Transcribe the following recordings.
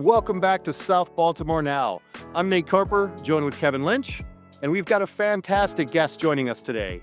welcome back to South Baltimore Now. I'm Nate Carper, joined with Kevin Lynch, and we've got a fantastic guest joining us today.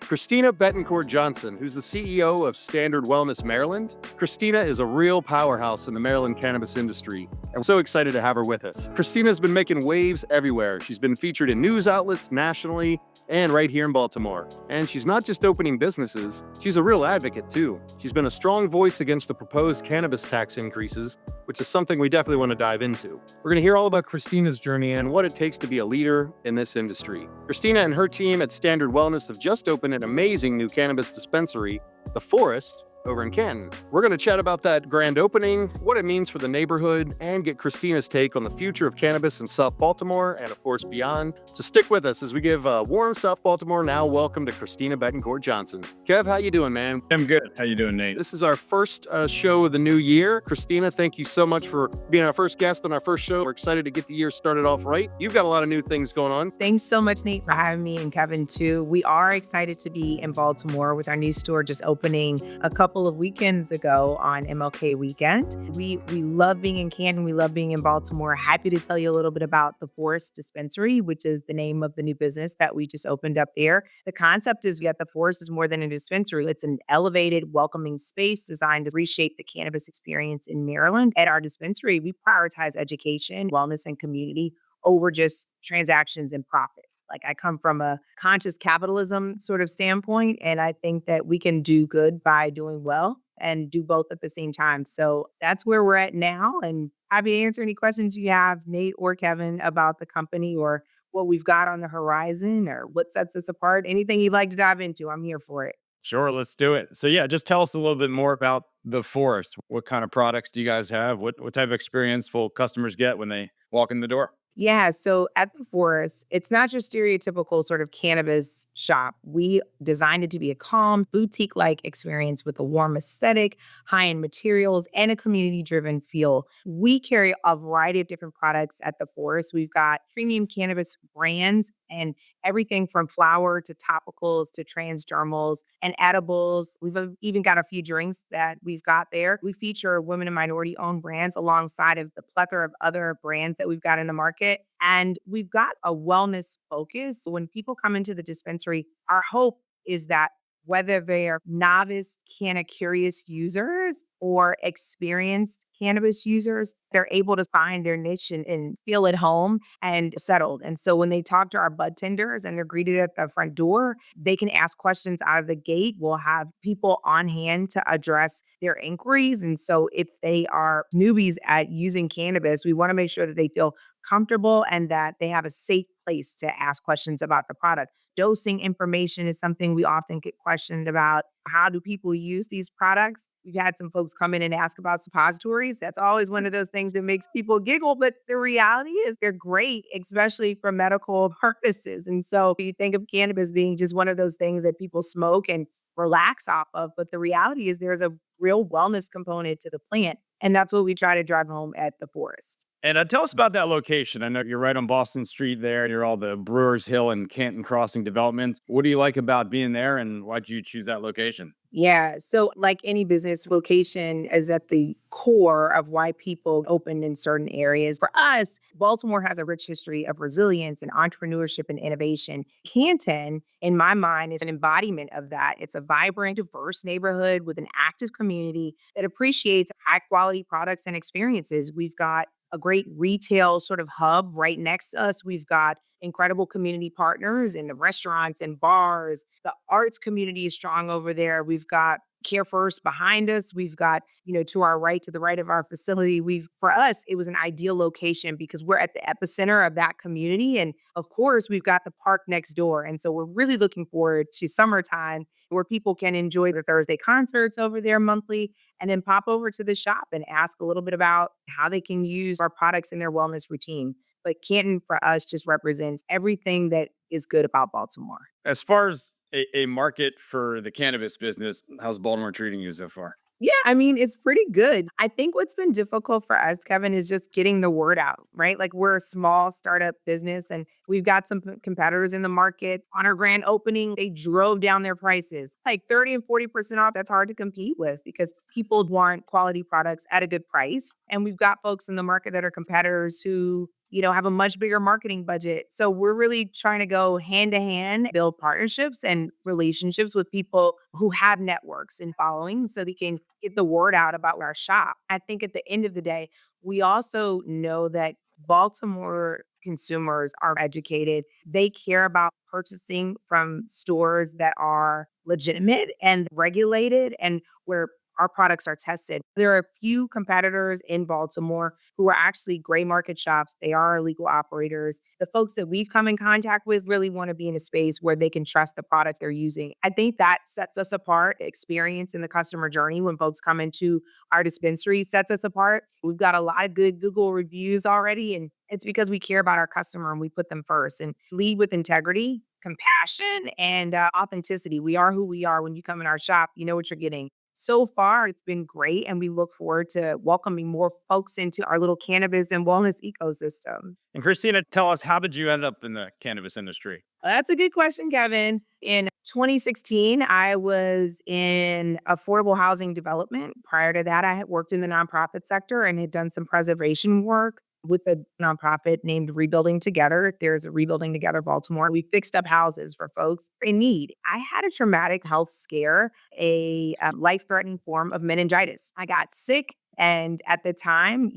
Christina Betancourt Johnson, who's the CEO of Standard Wellness Maryland. Christina is a real powerhouse in the Maryland cannabis industry, and we're so excited to have her with us. Christina's been making waves everywhere. She's been featured in news outlets nationally and right here in Baltimore. And she's not just opening businesses, she's a real advocate too. She's been a strong voice against the proposed cannabis tax increases, which is something we definitely want to dive into. We're going to hear all about Christina's journey and what it takes to be a leader in this industry. Christina and her team at Standard Wellness have just opened an amazing new cannabis dispensary, The Forest, over in Canton. We're going to chat about that grand opening, what it means for the neighborhood, and get Christina's take on the future of cannabis in South Baltimore and, of course, beyond. So stick with us as we give a warm South Baltimore Now welcome to Christina Betancourt Johnson. Kev, how you doing, man? I'm good. How you doing, Nate? This is our first show of the new year. Christina, thank you so much for being our first guest on our first show. We're excited to get the year started off right. You've got a lot of new things going on. Thanks so much, Nate, for having me, and Kevin, too. We are excited to be in Baltimore with our new store just opening a couple of weekends ago on MLK weekend. We love being in Canton. We love being in Baltimore. Happy to tell you a little bit about the Forest Dispensary, which is the name of the new business that we just opened up there. The concept is that the Forest is more than a dispensary. It's an elevated, welcoming space designed to reshape the cannabis experience in Maryland. At our dispensary, we prioritize education, wellness, and community over just transactions and profit. Like, I come from a conscious capitalism sort of standpoint, and I think that we can do good by doing well and do both at the same time. So that's where we're at now, and happy to answer any questions you have, Nate or Kevin, about the company or what we've got on the horizon or what sets us apart. Anything you'd like to dive into, I'm here for it. Sure, let's do it. So yeah, just tell us a little bit more about the Forest. What kind of products do you guys have? What type of experience will customers get when they walk in the door? Yeah, so at the Forest, it's not your stereotypical sort of cannabis shop. We designed it to be a calm, boutique-like experience with a warm aesthetic, high-end materials, and a community-driven feel. We carry a variety of different products at the Forest. We've got premium cannabis brands and everything from flower to topicals to transdermals and edibles. We've even got a few drinks that we've got there. We feature women and minority-owned brands alongside of the plethora of other brands that we've got in the market. And we've got a wellness focus. When people come into the dispensary, our hope is that whether they're novice curious users or experienced cannabis users, they're able to find their niche and feel at home and settled. And so when they talk to our bud tenders and they're greeted at the front door, they can ask questions out of the gate. We'll have people on hand to address their inquiries. And so if they are newbies at using cannabis, we want to make sure that they feel comfortable and that they have a safe place to ask questions about the product. Dosing information is something we often get questioned about. How do people use these products? We've had some folks come in and ask about suppositories. That's always one of those things that makes people giggle, but the reality is they're great, especially for medical purposes. And so you think of cannabis being just one of those things that people smoke and relax off of, but the reality is there's a real wellness component to the plant. And that's what we try to drive home at the Forest. And tell us about that location. I know you're right on Boston Street there. You're all the Brewers Hill and Canton Crossing developments. What do you like about being there, and why'd you choose that location? Yeah. So like any business, location is at the core of why people open in certain areas. For us, Baltimore has a rich history of resilience and entrepreneurship and innovation. Canton, in my mind, is an embodiment of that. It's a vibrant, diverse neighborhood with an active community that appreciates high quality products and experiences. We've got a great retail sort of hub right next to us. We've got incredible community partners in the restaurants and bars. The arts community is strong over there. We've got Care First behind us. We've got, to our right, to the right of our facility. For us, it was an ideal location because we're at the epicenter of that community. And of course, we've got the park next door. And so we're really looking forward to summertime where people can enjoy the Thursday concerts over there monthly and then pop over to the shop and ask a little bit about how they can use our products in their wellness routine. But Canton for us just represents everything that is good about Baltimore. As far as a market for the cannabis business, how's Baltimore treating you so far? Yeah, I mean, it's pretty good. I think what's been difficult for us, Kevin, is just getting the word out, right? Like we're a small startup business and we've got some competitors in the market. On our grand opening, they drove down their prices like 30 and 40% off. That's hard to compete with because people want quality products at a good price. And we've got folks in the market that are competitors who have a much bigger marketing budget. So we're really trying to go hand to hand, build partnerships and relationships with people who have networks and followings so they can get the word out about our shop. I think at the end of the day, we also know that Baltimore consumers are educated. They care about purchasing from stores that are legitimate and regulated and where our products are tested. There are a few competitors in Baltimore who are actually gray market shops. They are illegal operators. The folks that we've come in contact with really want to be in a space where they can trust the products they're using. I think that sets us apart. Experience in the customer journey when folks come into our dispensary sets us apart. We've got a lot of good Google reviews already, and it's because we care about our customer and we put them first and lead with integrity, compassion, and authenticity. We are who we are. When you come in our shop, you know what you're getting. So far, it's been great, and we look forward to welcoming more folks into our little cannabis and wellness ecosystem. And Christina, tell us, how did you end up in the cannabis industry? That's a good question, Kevin. In 2016, I was in affordable housing development. Prior to that, I had worked in the nonprofit sector and had done some preservation work with a nonprofit named Rebuilding Together. There's a Rebuilding Together Baltimore. We fixed up houses for folks in need. I had a traumatic health scare, a life-threatening form of meningitis. I got sick, and at the time,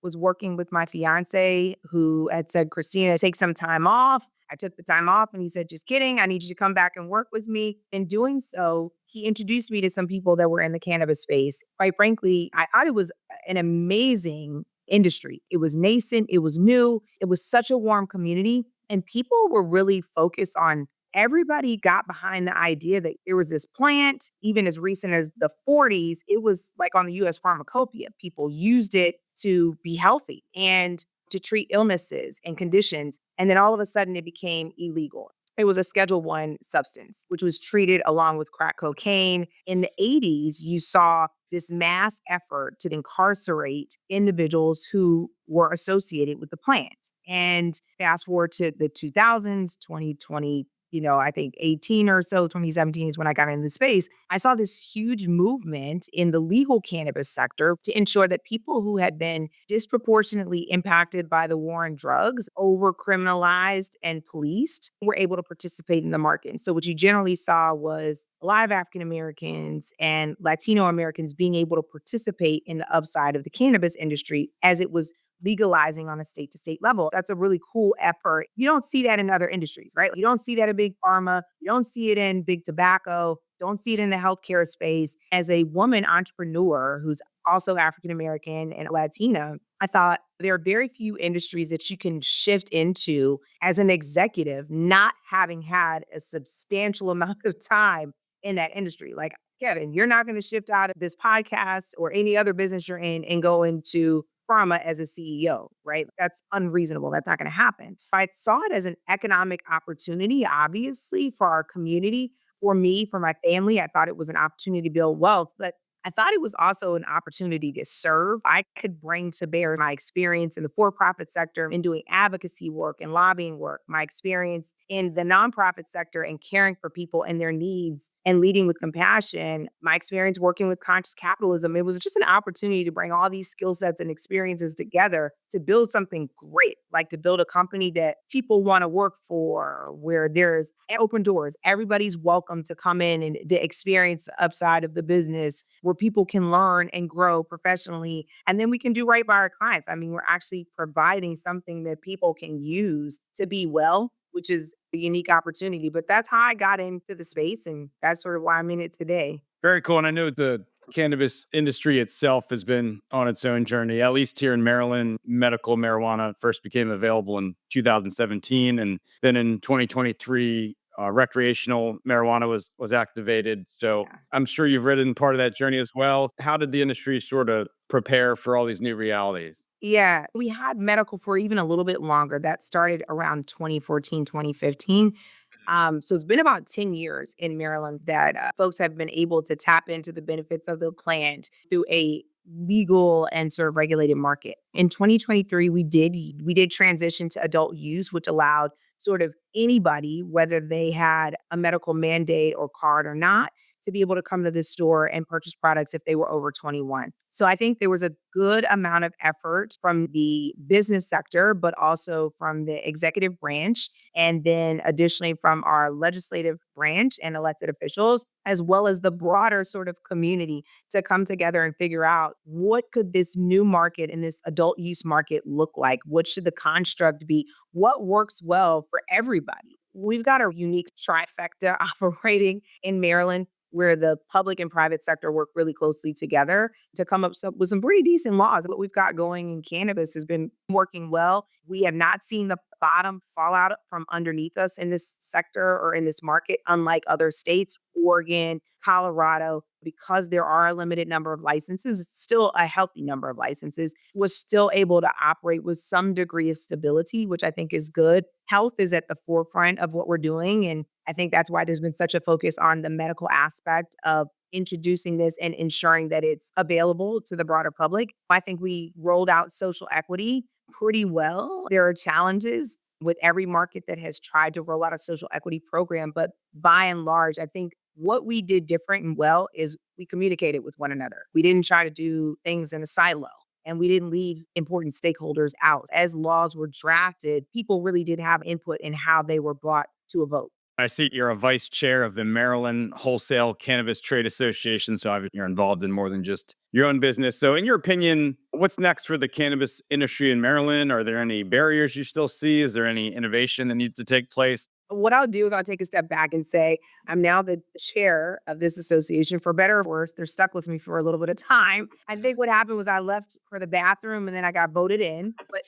was working with my fiance who had said, Christina, take some time off. I took the time off and he said, just kidding. I need you to come back and work with me. In doing so, he introduced me to some people that were in the cannabis space. Quite frankly, I thought it was an amazing industry. It was nascent, it was new, it was such a warm community. And people were really focused on everybody got behind the idea that there was this plant, even as recent as the 40s, it was like on the US pharmacopoeia. People used it to be healthy and to treat illnesses and conditions. And then all of a sudden it became illegal. It was a Schedule One substance, which was treated along with crack cocaine. In the 80s, you saw this mass effort to incarcerate individuals who were associated with the plant. And fast forward to the 2000s, 2020, I think 18 or so, 2017 is when I got into the space. I saw this huge movement in the legal cannabis sector to ensure that people who had been disproportionately impacted by the war on drugs, over criminalized and policed, were able to participate in the market. And so what you generally saw was a lot of African Americans and Latino Americans being able to participate in the upside of the cannabis industry as it was legalizing on a state to state level. That's a really cool effort. You don't see that in other industries, right? You don't see that in big pharma. You don't see it in big tobacco. Don't see it in the healthcare space. As a woman entrepreneur who's also African American and Latina, I thought there are very few industries that you can shift into as an executive, not having had a substantial amount of time in that industry. Like, Kevin, you're not going to shift out of this podcast or any other business you're in and go into pharma as a CEO, right? That's unreasonable. That's not going to happen. I saw it as an economic opportunity, obviously, for our community, for me, for my family. I thought it was an opportunity to build wealth, but I thought it was also an opportunity to serve. I could bring to bear my experience in the for-profit sector in doing advocacy work and lobbying work, my experience in the nonprofit sector and caring for people and their needs and leading with compassion, my experience working with conscious capitalism. It was just an opportunity to bring all these skill sets and experiences together to build something great, like to build a company that people want to work for, where there's open doors. Everybody's welcome to come in and to experience the upside of the business, where people can learn and grow professionally. And then we can do right by our clients. I mean, we're actually providing something that people can use to be well, which is a unique opportunity. But that's how I got into the space. And that's sort of why I'm in it today. Very cool. And I know the cannabis industry itself has been on its own journey. At least here in Maryland, medical marijuana first became available in 2017. And then in 2023, recreational marijuana was activated. So Yeah. I'm sure you've ridden part of that journey as well. How did the industry sort of prepare for all these new realities? Yeah, we had medical for even a little bit longer. That started around 2014, 2015. So it's been about 10 years in Maryland that folks have been able to tap into the benefits of the plant through a legal and sort of regulated market. In 2023, we did transition to adult use, which allowed sort of anybody, whether they had a medical mandate or card or not, to be able to come to this store and purchase products if they were over 21. So I think there was a good amount of effort from the business sector, but also from the executive branch, and then additionally from our legislative branch and elected officials, as well as the broader sort of community, to come together and figure out what could this new market and this adult use market look like? What should the construct be? What works well for everybody? We've got a unique trifecta operating in Maryland where the public and private sector work really closely together to come up with some pretty decent laws. What we've got going in cannabis has been working well. We have not seen the bottom fall out from underneath us in this sector or in this market, unlike other states, Oregon, Colorado, because there are a limited number of licenses, it's still a healthy number of licenses, was still able to operate with some degree of stability, which I think is good. Health is at the forefront of what we're doing. And I think that's why there's been such a focus on the medical aspect of introducing this and ensuring that it's available to the broader public. I think we rolled out social equity pretty well. There are challenges with every market that has tried to roll out a social equity program, but by and large, I think what we did different and well is we communicated with one another. We didn't try to do things in a silo, and we didn't leave important stakeholders out. As laws were drafted, people really did have input in how they were brought to a vote. I see you're a vice chair of the Maryland Wholesale Cannabis Trade Association. So you're involved in more than just your own business. So, in your opinion, what's next for the cannabis industry in Maryland? Are there any barriers you still see? Is there any innovation that needs to take place? What I'll do is I'll take a step back and say, I'm now the chair of this association. For better or worse, they're stuck with me for a little bit of time. I think what happened was I left for the bathroom and then I got voted in. But,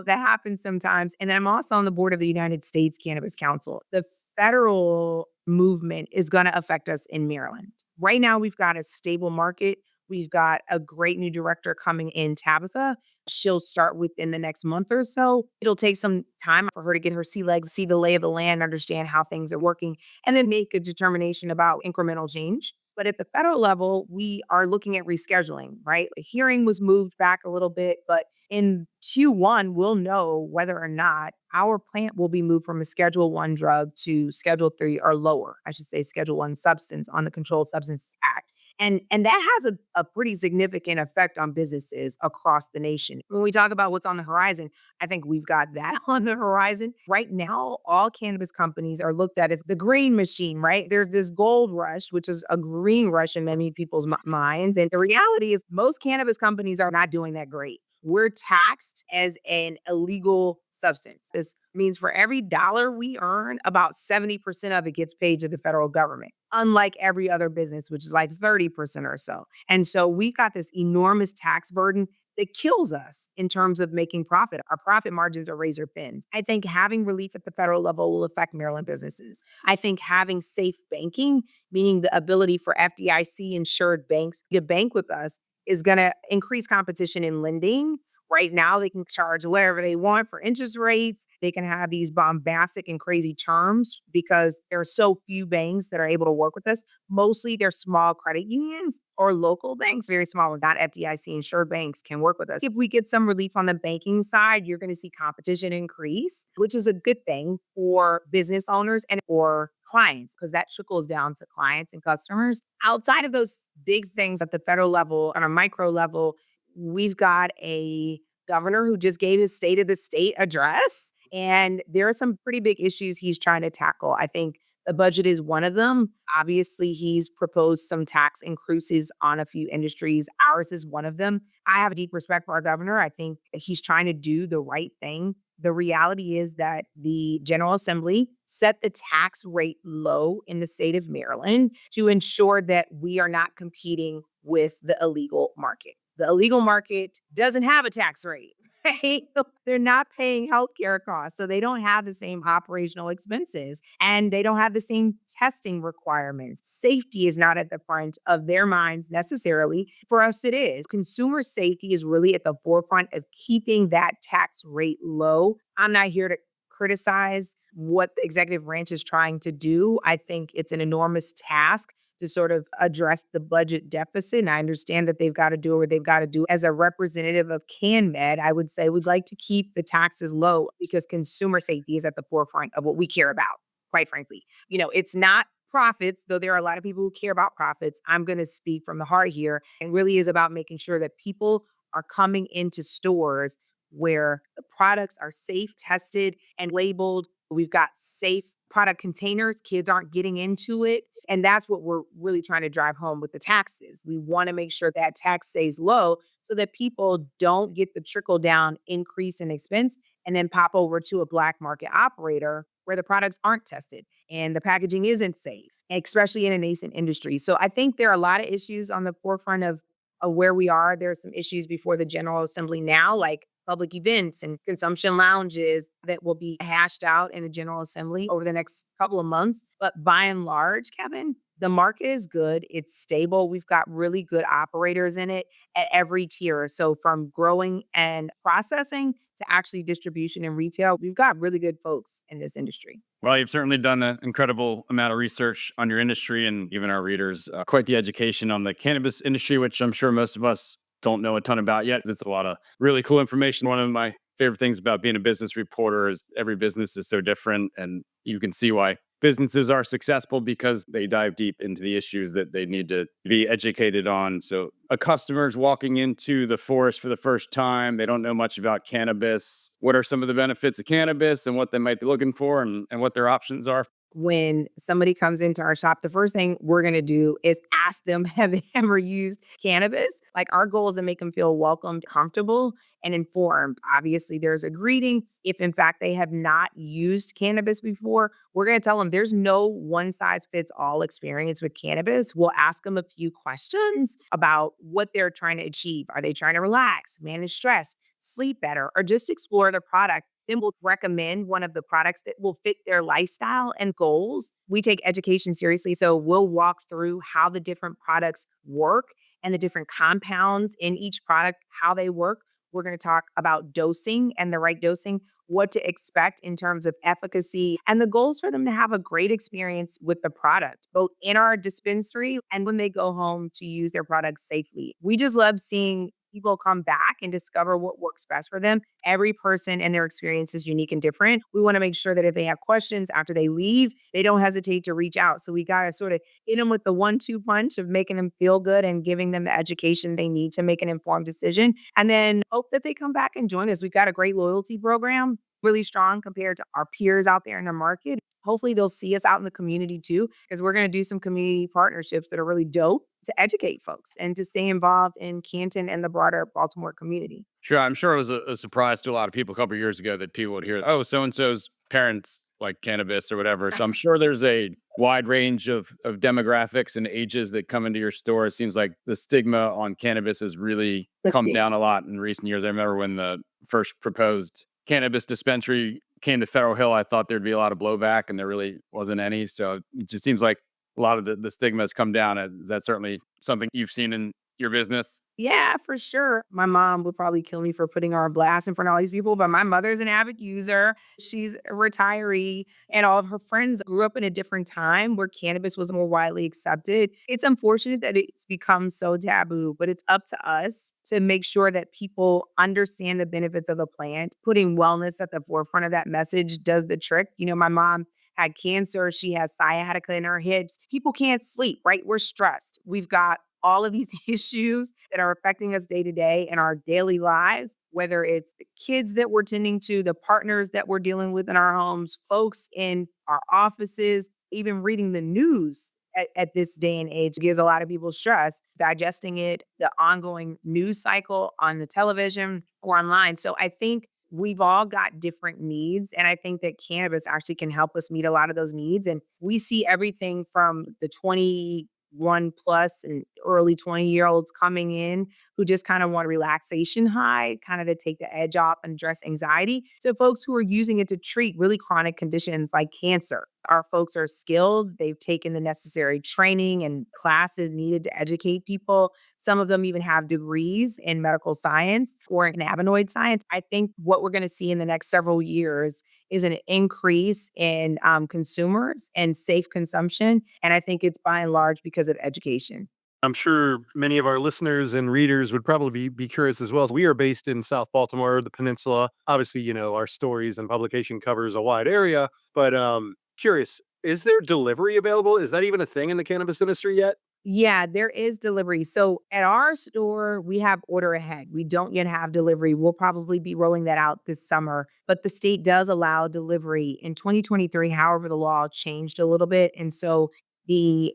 that happens sometimes. And then I'm also on the board of the United States Cannabis Council. The federal movement is going to affect us in Maryland. Right now, we've got a stable market. We've got a great new director coming in, Tabitha. She'll start within the next month or so. It'll take some time for her to get her sea legs, see the lay of the land, understand how things are working, and then make a determination about incremental change. But at the federal level, we are looking at rescheduling, right? The hearing was moved back a little bit, but in Q1, we'll know whether or not our plant will be moved from a Schedule 1 drug to Schedule 3 or lower, I should say Schedule 1 substance on the Controlled Substances Act. And that has a pretty significant effect on businesses across the nation. When we talk about what's on the horizon, I think we've got that on the horizon. Right now, all cannabis companies are looked at as the green machine, right? There's this gold rush, which is a green rush in many people's minds. And the reality is most cannabis companies are not doing that great. We're taxed as an illegal substance. This means for every dollar we earn, about 70% of it gets paid to the federal government, unlike every other business, which is like 30% or so. And so we've got this enormous tax burden that kills us in terms of making profit. Our profit margins are razor thin. I think having relief at the federal level will affect Maryland businesses. I think having safe banking, meaning the ability for FDIC insured banks to bank with us, is going to increase competition in lending. Right now, they can charge whatever they want for interest rates. They can have these bombastic and crazy terms because there are so few banks that are able to work with us. Mostly they're small credit unions or local banks, very small ones, not FDIC insured banks can work with us. If we get some relief on the banking side, you're going to see competition increase, which is a good thing for business owners and for clients because that trickles down to clients and customers. Outside of those big things at the federal level, on a micro level, we've got a governor who just gave his state of the state address, and there are some pretty big issues he's trying to tackle. I think the budget is one of them. Obviously, he's proposed some tax increases on a few industries. Ours is one of them. I have deep respect for our governor. I think he's trying to do the right thing. The reality is that the General Assembly set the tax rate low in the state of Maryland to ensure that we are not competing with the illegal market. The illegal market doesn't have a tax rate, right? They're not paying healthcare costs, so they don't have the same operational expenses and they don't have the same testing requirements. Safety is not at the front of their minds necessarily. For us, it is. Consumer safety is really at the forefront of keeping that tax rate low. I'm not here to criticize what the executive branch is trying to do. I think it's an enormous task to sort of address the budget deficit. And I understand that they've got to do what they've got to do. As a representative of CanMed, I would say we'd like to keep the taxes low because consumer safety is at the forefront of what we care about, quite frankly. It's not profits, though there are a lot of people who care about profits. I'm going to speak from the heart here. It really is about making sure that people are coming into stores where the products are safe, tested, and labeled. We've got safe product containers. Kids aren't getting into it. And that's what we're really trying to drive home with the taxes. We want to make sure that tax stays low so that people don't get the trickle down increase in expense and then pop over to a black market operator where the products aren't tested and the packaging isn't safe, especially in a nascent industry. So I think there are a lot of issues on the forefront of where we are. There are some issues before the General Assembly now, like public events and consumption lounges that will be hashed out in the General Assembly over the next couple of months. But by and large, Kevin, the market is good. It's stable. We've got really good operators in it at every tier. So from growing and processing to actually distribution and retail, we've got really good folks in this industry. Well, you've certainly done an incredible amount of research on your industry and given our readers quite the education on the cannabis industry, which I'm sure most of us don't know a ton about yet. It's a lot of really cool information. One of my favorite things about being a business reporter is every business is so different, and you can see why businesses are successful because they dive deep into the issues that they need to be educated on. So a customer's walking into the forest for the first time, they don't know much about cannabis. What are some of the benefits of cannabis and what they might be looking for and what their options are? When somebody comes into our shop, the first thing we're going to do is ask them, have they ever used cannabis? Like, our goal is to make them feel welcomed, comfortable, and informed. Obviously, there's a greeting. If in fact they have not used cannabis before, we're going to tell them there's no one size fits all experience with cannabis. We'll ask them a few questions about what they're trying to achieve. Are they trying to relax, manage stress, sleep better, or just explore the product? Then we'll recommend one of the products that will fit their lifestyle and goals. We take education seriously, so we'll walk through how the different products work and the different compounds in each product, how they work. We're going to talk about dosing and the right dosing, what to expect in terms of efficacy, and the goals for them to have a great experience with the product, both in our dispensary and when they go home to use their products safely. We just love seeing people come back and discover what works best for them. Every person and their experience is unique and different. We want to make sure that if they have questions after they leave, they don't hesitate to reach out. So we got to sort of hit them with the 1-2 punch of making them feel good and giving them the education they need to make an informed decision. And then hope that they come back and join us. We've got a great loyalty program, really strong compared to our peers out there in the market. Hopefully they'll see us out in the community too, because we're going to do some community partnerships that are really dope to educate folks and to stay involved in Canton and the broader Baltimore community. Sure, I'm sure it was a surprise to a lot of people a couple of years ago that people would hear, oh, so and so's parents like cannabis or whatever. So I'm sure there's a wide range of demographics and ages that come into your store. It seems like the stigma on cannabis has really come down a lot in recent years. I remember when the first proposed cannabis dispensary came to Federal Hill, I thought there'd be a lot of blowback, and there really wasn't any. So it just seems like a lot of the stigma has come down. Is that certainly something you've seen in your business? Yeah, for sure. My mom would probably kill me for putting her on blast in front of all these people, but my mother's an avid user. She's a retiree, and all of her friends grew up in a different time where cannabis was more widely accepted. It's unfortunate that it's become so taboo, but it's up to us to make sure that people understand the benefits of the plant. Putting wellness at the forefront of that message does the trick. My mom had cancer. She has sciatica in her hips. People can't sleep, right? We're stressed. We've got all of these issues that are affecting us day to day in our daily lives, whether it's the kids that we're tending to, the partners that we're dealing with in our homes, folks in our offices, even reading the news at this day and age gives a lot of people stress, digesting it, the ongoing news cycle on the television or online. So I think we've all got different needs. And I think that cannabis actually can help us meet a lot of those needs. And we see everything from the 21 plus and early 20-year-olds coming in who just kind of want a relaxation high, kind of to take the edge off and address anxiety, to folks who are using it to treat really chronic conditions like cancer. Our folks are skilled. They've taken the necessary training and classes needed to educate people. Some of them even have degrees in medical science or cannabinoid science. I think what we're going to see in the next several years is an increase in consumers and safe consumption. And I think it's by and large because of education. I'm sure many of our listeners and readers would probably be curious as well. We are based in South Baltimore, the peninsula. Obviously, our stories and publication covers a wide area, but curious, is there delivery available? Is that even a thing in the cannabis industry yet? Yeah, there is delivery. So at our store, we have order ahead. We don't yet have delivery. We'll probably be rolling that out this summer, but the state does allow delivery in 2023. However, the law changed a little bit. And so the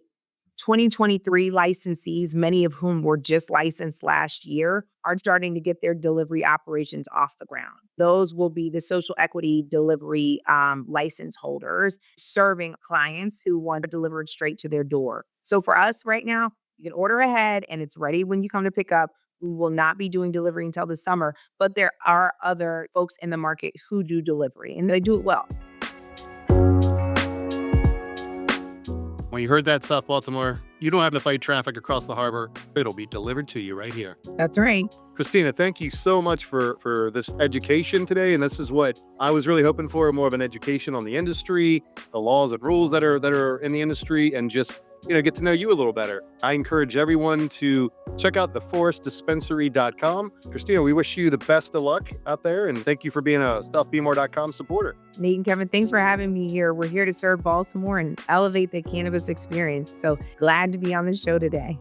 2023 licensees, many of whom were just licensed last year, are starting to get their delivery operations off the ground. Those will be the social equity delivery license holders serving clients who want to deliver it straight to their door. So for us right now, you can order ahead and it's ready when you come to pick up. We will not be doing delivery until the summer, but there are other folks in the market who do delivery and they do it well. When you heard that, South Baltimore, you don't have to fight traffic across the harbor. It'll be delivered to you right here. That's right. Christina, thank you so much for this education today. And this is what I was really hoping for, more of an education on the industry, the laws and rules that are in the industry, and just get to know you a little better. I encourage everyone to check out theforestdispensary.com. Christina, we wish you the best of luck out there, and thank you for being a stuffbmore.com supporter. Nate and Kevin, thanks for having me here. We're here to serve Baltimore and elevate the cannabis experience. So glad to be on the show today.